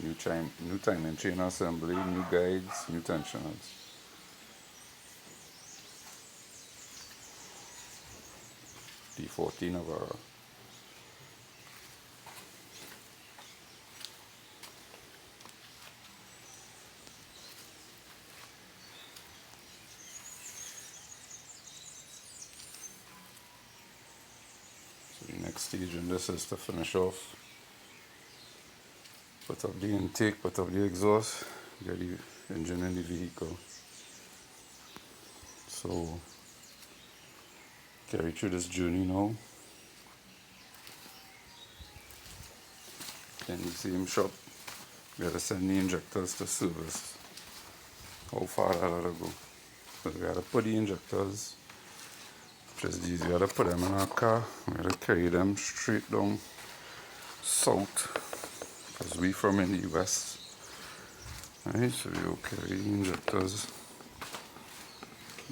new timing chain assembly, new guides, new tensioners. D40 Navarra. So the next stage in this is to finish off. Put up the intake, put up the exhaust, get the engine in the vehicle. So carry through this journey now. In the same shop, we gotta send the injectors to service. How far I gotta go? So we gotta put the injectors, which is these, we gotta put them in our car, we gotta carry them straight down south, because we from in the west. Alright, so we'll carry the injectors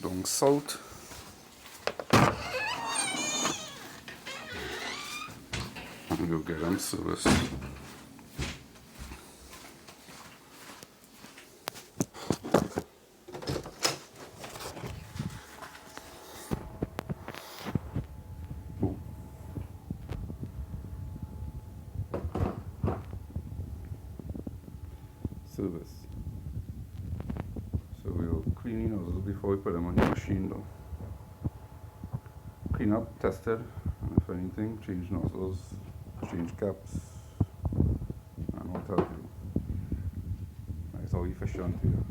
down south. And we'll get them serviced. Service. So we'll clean the nozzles before we put them on the machine though. Clean up, test it, and if anything, change nozzles, change caps, and what have you. That's how efficient we are.